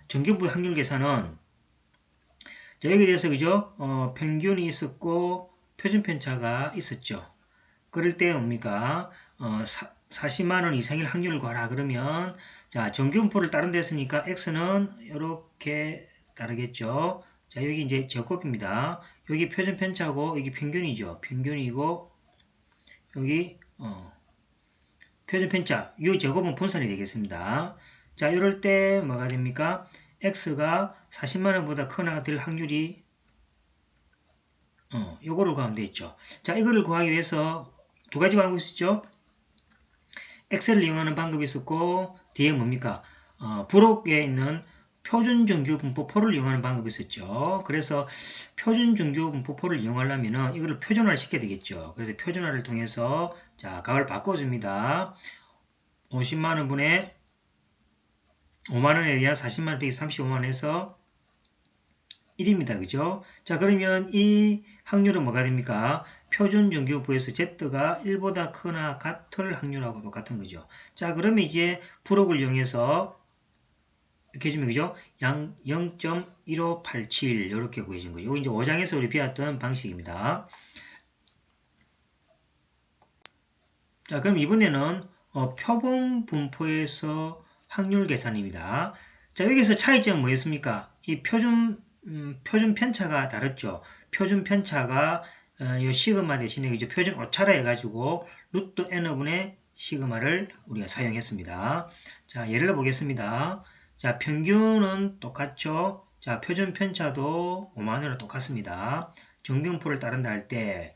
정규분포 확률 계산은 자, 여기에 대해서 그죠? 평균이 있었고 표준 편차가 있었죠. 그럴 때 뭡니까? 40만 원 이상일 확률을 구하라 그러면 자, 정규분포를 다른 데 했으니까 x는 이렇게 다르겠죠. 자, 여기 이제 제곱입니다. 여기 표준 편차고 여기 평균이죠. 평균이고 여기 표준 편차 이 제곱은 분산이 되겠습니다. 자, 이럴 때 뭐가 됩니까? x가 40만 원보다 크나 될 확률이 요거를 구하면 되겠죠. 자, 이거를 구하기 위해서 두 가지 방법이 있었죠. 엑셀을 이용하는 방법이 있었고 뒤에 뭡니까? 부록에 있는 표준정규분포포를 이용하는 방법이 있었죠. 그래서 표준정규분포포를 이용하려면 이거를 표준화를 시켜야 되겠죠. 그래서 표준화를 통해서 자, 값을 바꿔줍니다. 50만원 분의 5만원에 의한 40만원 빼기 35만원에서 1입니다. 그죠? 자, 그러면 이 확률은 뭐가 됩니까? 표준정규분포에서 Z가 1보다 크나 같을 확률하고 똑같은 거죠. 자, 그러면 이제 부록을 이용해서 이렇게 해주면 그죠? 0.1587 이렇게 구해진 거예요. 이거 이제 5장에서 우리 배웠던 방식입니다. 자, 그럼 이번에는 표본 분포에서 확률 계산입니다. 자, 여기서 차이점은 뭐였습니까? 이 표준 편차가 다르죠. 표준 편차가 이 시그마 대신에 이제 표준 오차라 해가지고 루트 n분의 시그마를 우리가 사용했습니다. 자, 예를 보겠습니다. 자, 평균은 똑같죠. 자, 표준 편차도 5만원으로 똑같습니다. 정규분포를 따른다 할 때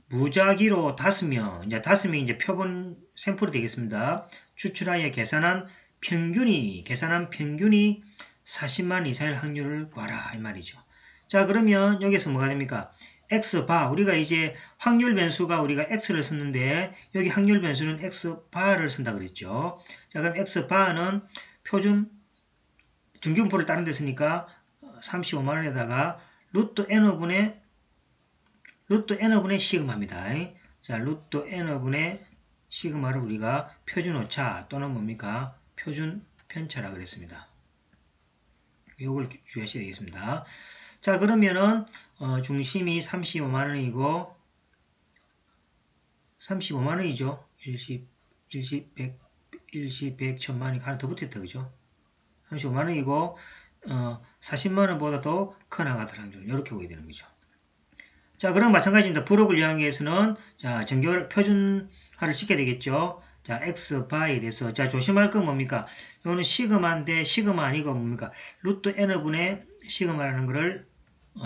무작위로 5명, 이제 5명이 이제 표본 샘플이 되겠습니다. 추출하여 계산한 평균이 40만 이상일 확률을 구하라 이 말이죠. 자, 그러면 여기서 뭐가 됩니까? x바 우리가 이제 확률 변수가 우리가 x를 썼는데 여기 확률 변수는 x바를 쓴다 그랬죠. 자, 그럼 x바는 표준 정규분포를 다른 데 쓰니까 35만원에다가 루트 n분의 시그마입니다. 자, 루트 n분의 시그마를 우리가 표준 오차 또는 뭡니까? 표준 편차라 그랬습니다. 이걸 주의하셔야 되겠습니다. 자, 그러면은 중심이 35만원이고 35만원이죠. 10, 100, 1000만원이 하나 더 붙었다. 그죠? 35만원이고 40만원보다도 크나 같을 확률 이렇게 보게 되는 거죠. 자, 그럼 마찬가지입니다. 부록을 이용하기 위해서는 자, 표준화를 시켜야 되겠죠. 자, x 바에 대해서 자, 조심할 건 뭡니까? 이거는 시그마인데 시그마 아니고 뭡니까? 루트 n분의 시그마라는 것을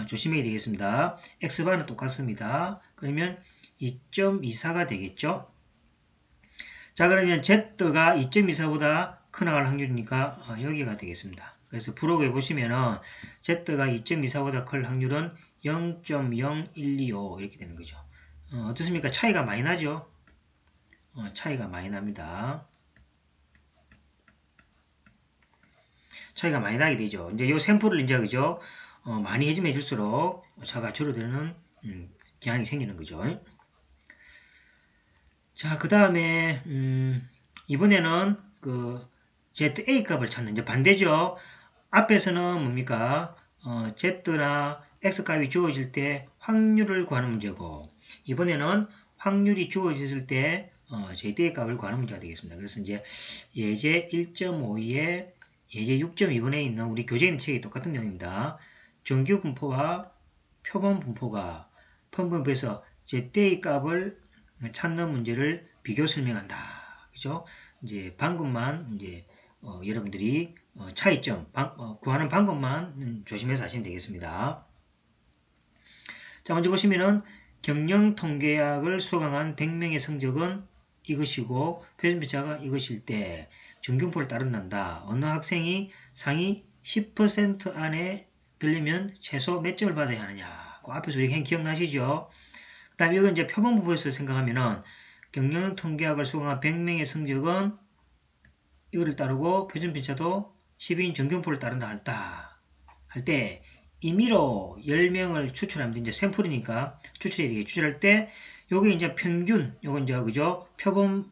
조심해야 되겠습니다. x 바는 똑같습니다. 그러면 2.24가 되겠죠. 자, 그러면 z가 2.24보다 크나갈 확률이니까 여기가 되겠습니다. 그래서 부록에 보시면은 z가 2.24보다 클 확률은 0.0125 이렇게 되는 거죠. 어떻습니까? 차이가 많이 나죠? 차이가 많이 납니다. 차이가 많이 나게 되죠. 이제 요 샘플을 이제 그죠? 많이 해주면 해줄수록 차가 줄어드는 경향이 생기는 거죠. 자, 그 다음에 이번에는 그 ZA 값을 찾는 이제 반대죠. 앞에서는 뭡니까? Z나 X 값이 주어질 때 확률을 구하는 문제고 이번에는 확률이 주어졌을 때 ZA 값을 구하는 문제가 되겠습니다. 그래서 이제 예제 1.52에 예제 6.2번에 있는 우리 교재인 책이 똑같은 내용입니다. 정규 분포와 표본 분포가 분포에서 ZA 값을 찾는 문제를 비교 설명한다. 그죠? 이제 방금만 이제 여러분들이 차이점 구하는 방법만 조심해서 하시면 되겠습니다. 자, 먼저 보시면은 경영 통계학을 수강한 100명의 성적은 이것이고 표준편차가 이것일 때 정규분포를 따른단다. 어느 학생이 상위 10% 안에 들리면 최소 몇 점을 받아야 하느냐. 그 앞에서 우리 기억나시죠? 그 다음에 이건 이제 표본분포에서 생각하면은 경영 통계학을 수강한 100명의 성적은 이거를 따르고 표준편차도 10인 정규분포를 따른다 할 때 임의로 10명을 추출하면 이제 샘플이니까 추출해야 되겠죠. 추출할 때 요게 이제 평균 요건 이제 그죠? 표본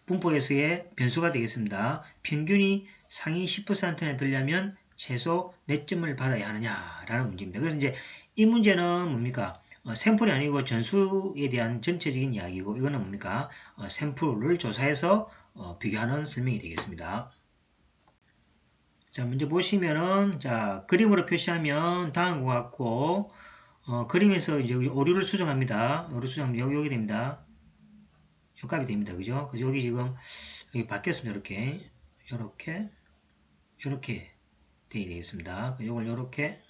분포에서의 변수가 되겠습니다. 평균이 상위 10%에 들려면 최소 몇 점을 받아야 하느냐라는 문제입니다. 그래서 이제 이 문제는 뭡니까? 샘플이 아니고 전수에 대한 전체적인 이야기고 이거는 뭡니까? 샘플을 조사해서 비교하는 설명이 되겠습니다. 자, 먼저 보시면은 자, 그림으로 표시하면 다음과 같고 그림에서 이제 오류를 수정합니다. 오류 수정하면 여기 됩니다. 요 값이 됩니다. 그죠? 그래서 여기 지금 여기 바뀌었습니다. 이렇게 되게 되겠습니다. 이걸 이렇게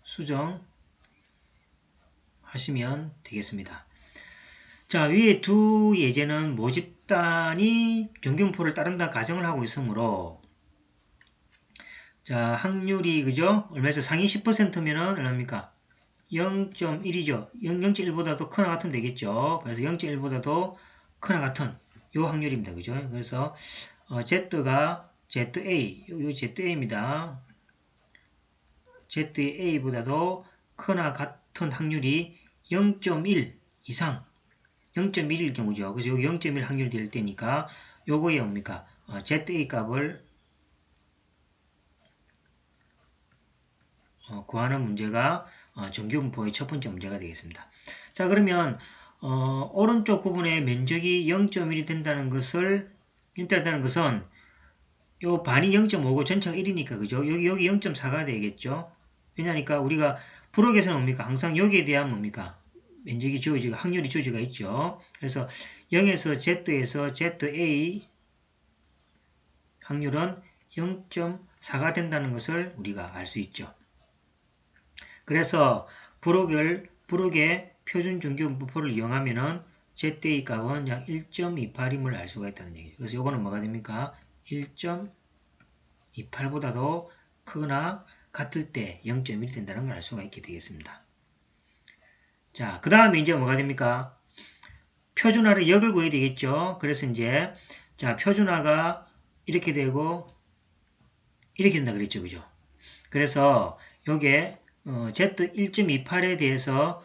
수정하시면 되겠습니다. 자, 위에 두 예제는 모집단이 정규분포를 따른다 가정을 하고 있으므로 자, 확률이 그죠? 얼마에서 상위 10%면은 얼마입니까? 0.1이죠. 0.1보다도 크나 같으면 되겠죠. 그래서 0.1보다도 크나 같은 요 확률입니다. 그죠? 그래서 Z가 ZA, 요 ZA입니다. ZA보다도 크나 같은 확률이 0.1 이상 0.1일 경우죠. 그래서 여기 0.1 확률이 될 때니까 요거에 뭡니까? ZA 값을 구하는 문제가 정규분포의 첫 번째 문제가 되겠습니다. 자, 그러면 오른쪽 부분에 면적이 0.1이 된다는 것은 요 반이 0.5고 전체가 1이니까 그죠? 여기 0.4가 되겠죠? 왜냐니까 우리가 부록에서는 뭡니까? 항상 여기에 대한 뭡니까? 면적이 주어지고 확률이 주어지가 있죠. 그래서 0에서 Z에서 ZA 확률은 0.4가 된다는 것을 우리가 알 수 있죠. 그래서 부록의 표준 정규분포를 이용하면은 ZA 값은 약 1.28임을 알 수가 있다는 얘기죠. 그래서 요거는 뭐가 됩니까? 1.28보다도 크거나 같을 때 0.1이 된다는 걸 알 수가 있게 되겠습니다. 자, 그 다음에 이제 뭐가 됩니까? 표준화를 역을 구해야 되겠죠. 그래서 이제 자, 표준화가 이렇게 되고 이렇게 된다 그랬죠. 그죠? 그래서 요게 Z 1.28에 대해서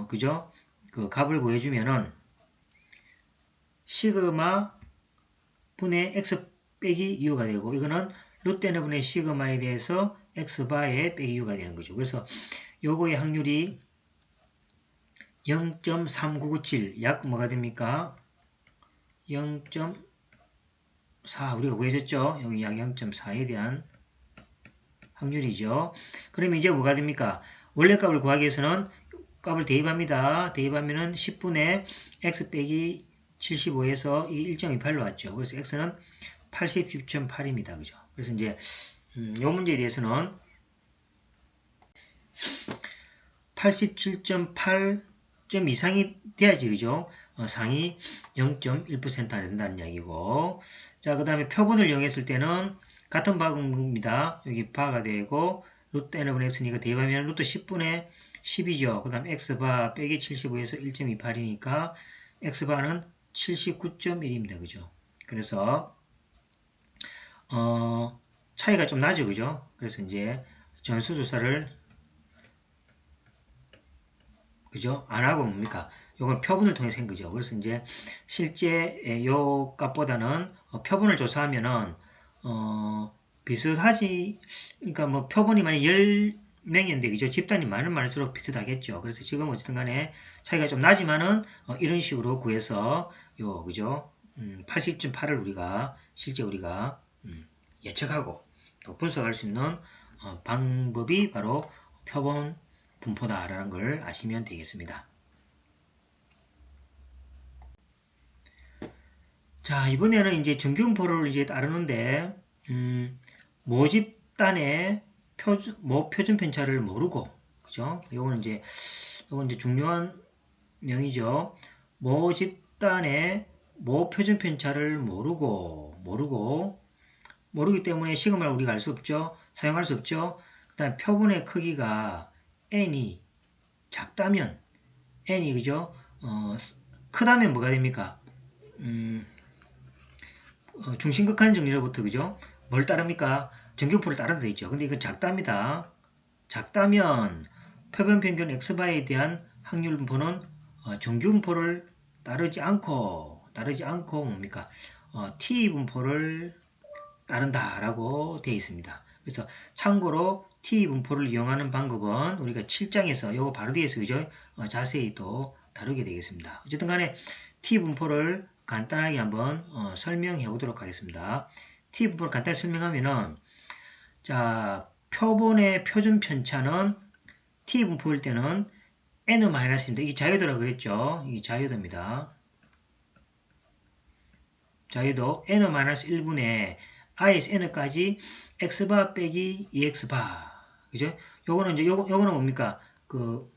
그죠? 그 값을 구해주면은 시그마 분의 x 빼기 u가 되고 이거는 루트 n 분의 시그마에 대해서 x바에 빼기 u가 되는 거죠. 그래서 요거의 확률이 0.3997 약 뭐가 됩니까? 0.4 우리가 구해줬죠. 여기 약 0.4에 대한 확률이죠. 그럼 이제 뭐가 됩니까? 원래 값을 구하기 위해서는 값을 대입합니다. 대입하면은 10분의 x 빼기 75에서 이게 1.28로 왔죠. 그래서 x는 87.8입니다. 그죠? 그래서 이제 요 문제에 대해서는 87.8점 이상이 돼야지 그죠? 상위 0.1% 안 된다는 이야기고 자, 그 다음에 표본을 이용했을 때는 같은 바입니다. 여기 바가 되고 루트 n분의 x니까 대입하면 루트 10분의 10이죠. 그 다음 x바 빼기 75에서 1.28이니까 x바는 79.1입니다. 그죠? 그래서 차이가 좀 나죠. 그죠? 그래서 이제 전수조사를 그죠? 안 하고 뭡니까? 요건 표본을 통해서 한 거죠. 그래서 이제 실제 요 값보다는 표본을 조사하면은 비슷하지. 그러니까 뭐 표본이 만약 10명인데 그죠? 집단이 많을수록 비슷하겠죠. 그래서 지금 어쨌든 간에 차이가 좀 나지만은 이런 식으로 구해서 요 그죠? 80.8을 우리가 실제 우리가 예측하고 또 분석할 수 있는 방법이 바로 표본 분포다라는 걸 아시면 되겠습니다. 자, 이번에는 이제 정규분포를 이제 따르는데 모집단의 표준 편차를 모르고 그죠? 이건 이제 중요한 내용이죠. 모집단의 모표준 편차를 모르기 때문에 시그마를 우리가 알 수 없죠. 사용할 수 없죠. 그 다음 표본의 크기가 n이 작다면 n이 그죠? 크다면 뭐가 됩니까? 중심극한 정리로부터 그죠? 뭘 따릅니까? 정규분포를 따른다 돼 있죠. 근데 이건 작답니다. 작다면 표본 평균 x바에 대한 확률 분포는 정규분포를 따르지 않고 따르지 않고 뭡니까? t 분포를 따른다라고 되어 있습니다. 그래서 참고로 t 분포를 이용하는 방법은 우리가 7장에서 요거 바로 뒤에서 그죠? 자세히 또 다루게 되겠습니다. 어쨌든 간에 t 분포를 간단하게 한번 설명해 보도록 하겠습니다. t 분포를 간단히 설명하면은 자, 표본의 표준 편차는 t 분포일 때는 n-인데 이게 자유도라고 그랬죠. 이게 자유도입니다. 자유도 n-1분의 i에서 n까지 x바 빼기 2x바. 그죠? 요거는 이제 요거는 뭡니까? 그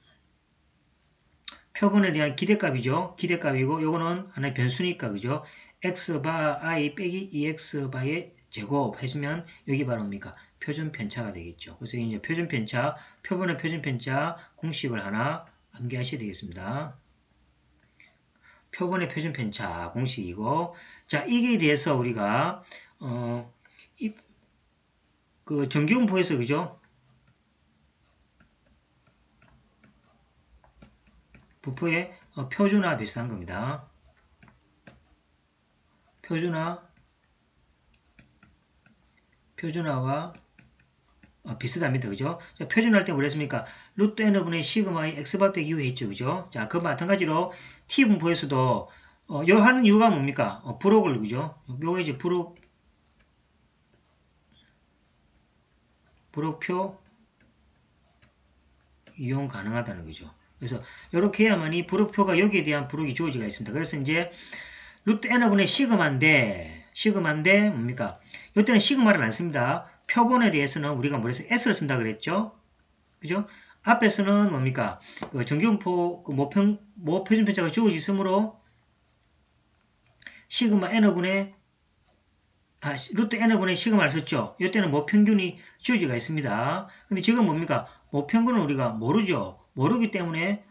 표본에 대한 기대값이죠. 기대값이고 요거는 하나의 변수니까 그죠? x바 i 빼기 2x바의 제곱 해주면 여기 바로 뭡니까? 표준 편차가 되겠죠. 그래서 이제 표준 편차, 표본의 표준 편차 공식을 하나 암기하셔야 되겠습니다. 표본의 표준 편차 공식이고, 자, 이게 대해서 우리가 그 전기분포에서 그죠? 분포의 표준화 비슷한 겁니다. 표준화와 비슷합니다. 그죠? 자, 표준할 때 뭐랬습니까? 루트 n분의 시그마의 x바 빼기 u 했죠. 그죠? 자, 그 마찬가지로 t 분포에서도 요 하는 이유가 뭡니까? 부록을 그죠? 요거 이제 부록표 이용 가능하다는 거죠. 그래서 이렇게 해야만이 부록표가 여기에 대한 부록이 주어지가 있습니다. 그래서 이제 루트 n분의 시그마인데 뭡니까? 이때는 시그마를 안 씁니다. 표본에 대해서는 우리가 뭐래서 s를 쓴다 그랬죠? 그죠? 앞에서는 뭡니까? 그 전기분포 그 모표준 편차가 주어지므로 시그마 n분의 루트 n분의 시그마를 썼죠. 이때는 모평균이 주어지가 있습니다. 근데 지금 뭡니까? 모평균은 우리가 모르죠. 모르기 때문에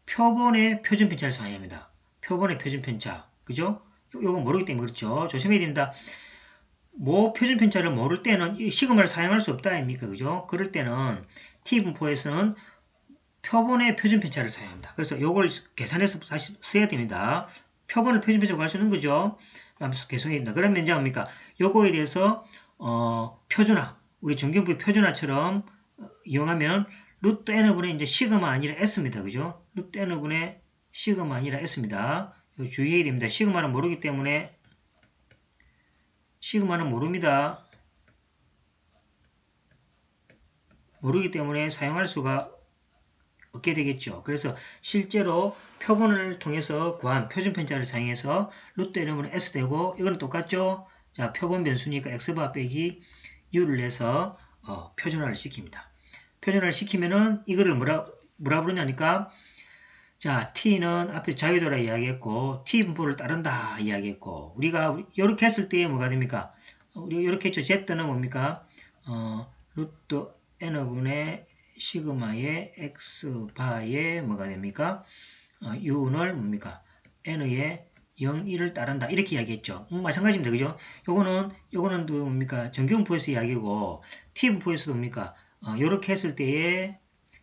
표본의 표준 편차를 사용해야 합니다. 표본의 표준 편차. 그죠? 요거 모르기 때문에 그렇죠. 조심해야 됩니다. 표준 편차를 모를 때는 이 시그마를 사용할 수 없다 아닙니까? 그죠? 그럴 때는 T분포에서는 표본의 표준 편차를 사용합니다. 그래서 요걸 계산해서 다시 써야 됩니다. 표본을 표준 편차로 할 수 있는 거죠. 계산해야 됩니다. 그러면 이제 뭡니까? 요거에 대해서 표준화, 우리 전기분포 표준화처럼 이용하면 루트 n분의 이제 시그마 아니라 s입니다. 그죠? 루트 n분의 시그마 아니라 s입니다. 주의해야 됩니다. 시그마는 모르기 때문에 시그마는 모릅니다. 모르기 때문에 사용할 수가 없게 되겠죠. 그래서 실제로 표본을 통해서 구한 표준 편차를 사용해서 루트 n분의 s 되고 이거는 똑같죠. 자, 표본 변수니까 x바 빼기 u를 내서 표준화를 시킵니다. 표준화를 시키면은 이거를 뭐라 부르냐니까 자, t는 앞에 자유도라 이야기했고 t 분포를 따른다 이야기했고 우리가 이렇게 했을 때 뭐가 됩니까? 우리가 이렇게 했죠. z는 뭡니까? 루트 n분의 시그마의 x바의 뭐가 됩니까? u는 뭡니까? n의 0, 1을 따른다. 이렇게 이야기했죠. 마찬가지입니다. 그죠? 요거는 또 뭡니까? 전기분포에서 이야기고, T분포에서도 뭡니까? 요렇게 했을 때에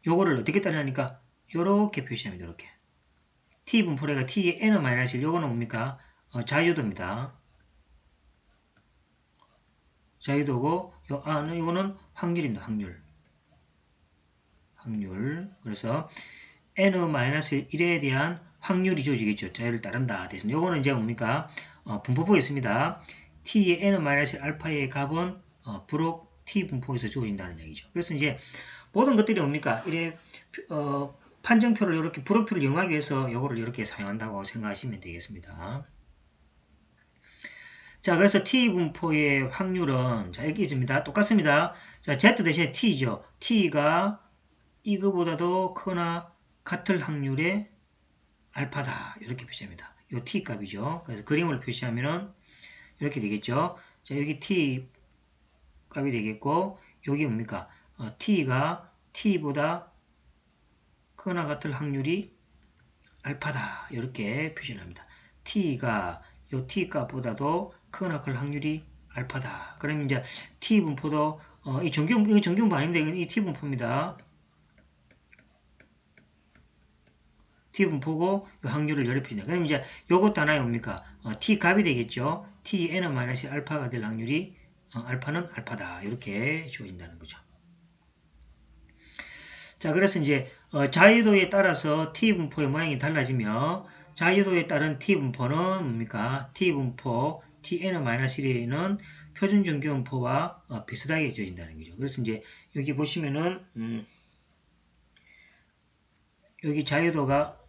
요거를 어떻게 따르냐니까 요렇게 표시합니다. 요렇게. T분포래가 T의 N-1 요거는 뭡니까? 자유도입니다. 자유도고, 요거는 확률입니다. 확률. 그래서 N-1에 대한 확률이 주어지겠죠. 자유를 따른다. 됐습니다. 요거는 이제 뭡니까? 분포포에 있습니다. T의 N-1 알파의 값은 부록 T 분포에서 주어진다는 얘기죠. 그래서 이제 모든 것들이 뭡니까? 이래 판정표를 이렇게 부록표를 이용하기 위해서 요거를 이렇게 사용한다고 생각하시면 되겠습니다. 자, 그래서 T 분포의 확률은 자, 여기 있습니다. 똑같습니다. 자, Z 대신에 T죠. T가 이거보다도 크거나 같을 확률의 알파다. 이렇게 표시합니다. 요 T 값이죠. 그래서 그림을 표시하면은 이렇게 되겠죠. 자, 여기 T 값이 되겠고, 여기 뭡니까? T가 T보다 크거나 같을 확률이 알파다. 이렇게 표시합니다. T가 요 T 값보다도 크거나 같을 확률이 알파다. 그러면 이제 T 분포도 이거 정규분포 아닙니다. 이건 이 T 분포입니다. T분포고 요 확률을 열에 표준다. 그럼 이제 요것도 하나의 뭡니까? T 값이 되겠죠. Tn-1 알파가 될 확률이 알파는 알파다. 이렇게 주어진다는 거죠. 자, 그래서 이제 자유도에 따라서 T분포의 모양이 달라지며 자유도에 따른 T분포는 뭡니까? T분포 Tn-1는 표준 정규분포와 비슷하게 지어진다는 거죠. 그래서 이제 여기 보시면은 여기 자유도가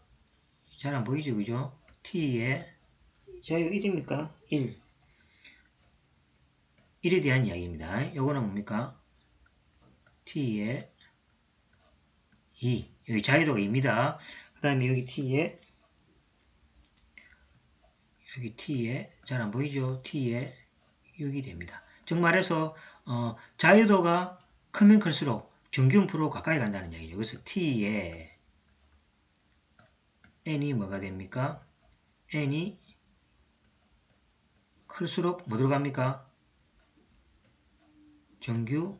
잘 안 보이죠, 그죠? T에 자유 1입니까? 1. 1에 대한 이야기입니다. 요거는 뭡니까? T에 2. 여기 자유도가 2입니다. 그 다음에 여기 T에 잘 안 보이죠? T에 6이 됩니다. 즉 말해서 자유도가 크면 클수록 정규분포로 가까이 간다는 얘기죠. 그래서 T에 n이 뭐가 됩니까? n이 클수록 뭐 들어갑니까? 정규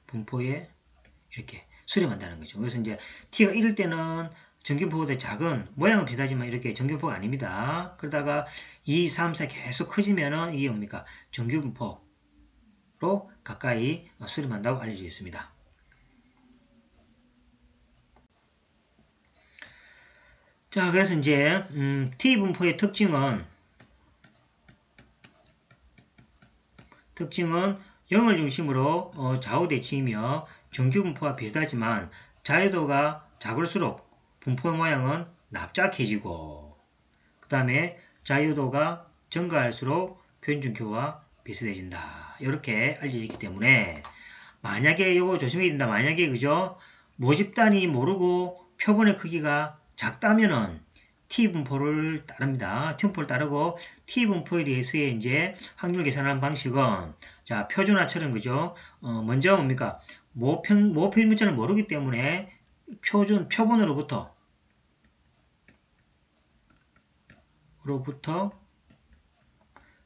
분포에 이렇게 수렴한다는 거죠. 그래서 이제 t가 1일 때는 정규분포보다 작은 모양은 비슷하지만 이렇게 정규분포가 아닙니다. 그러다가 2, 3, 4 계속 커지면은 이게 뭡니까? 정규분포로 가까이 수렴한다고 알려져 있습니다. 자, 그래서 이제 T분포의 특징은 0을 중심으로 좌우대칭이며 정규분포와 비슷하지만 자유도가 작을수록 분포의 모양은 납작해지고 그 다음에 자유도가 증가할수록 표준정규와 비슷해진다. 이렇게 알려져 있기 때문에 만약에 이거 조심해야 된다. 만약에 그죠? 모집단이 모르고 표본의 크기가 작다면은 T분포를 따릅니다. T분포를 따르고 T분포에 대해서의 이제 확률 계산하는 방식은 자 표준화처럼 그죠? 먼저 뭡니까? 모표준 문자를 모르기 때문에 표본으로부터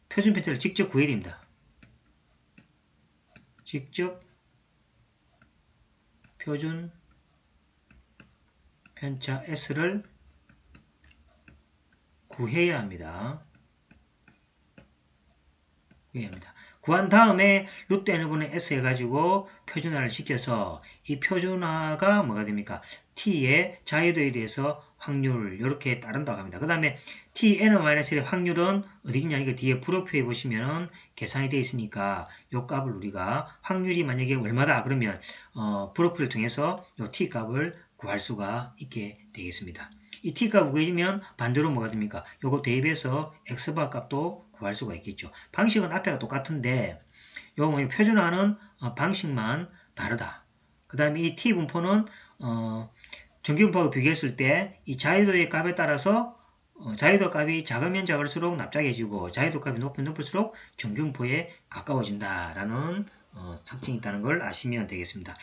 표준 편차를 직접 구해야 됩니다. 직접 표준 편차 S를 구해야 합니다. 구한 다음에 루트 n분의 s 해가지고 표준화를 시켜서 이 표준화가 뭐가 됩니까? t의 자유도에 대해서 확률 이렇게 따른다고 합니다. 그 다음에 tn-1의 확률은 어디 있냐? 이거 뒤에 불호표에 보시면 계산이 되어 있으니까 이 값을 우리가 확률이 만약에 얼마다 그러면 불호표를 통해서 이 t 값을 구할 수가 있게 되겠습니다. 이 t값을 구해지면 반대로 뭐가 됩니까? 요거 대입해서 x바 값도 구할 수가 있겠죠. 방식은 앞에가 똑같은데 요거 표준화는 방식만 다르다. 그 다음에 이 t분포는 정규분포하고 비교했을 때 이 자유도의 값에 따라서 자유도 값이 작으면 작을수록 납작해지고 자유도 값이 높으면 높을수록 정규분포에 가까워진다라는 특징이 있다는 걸 아시면 되겠습니다.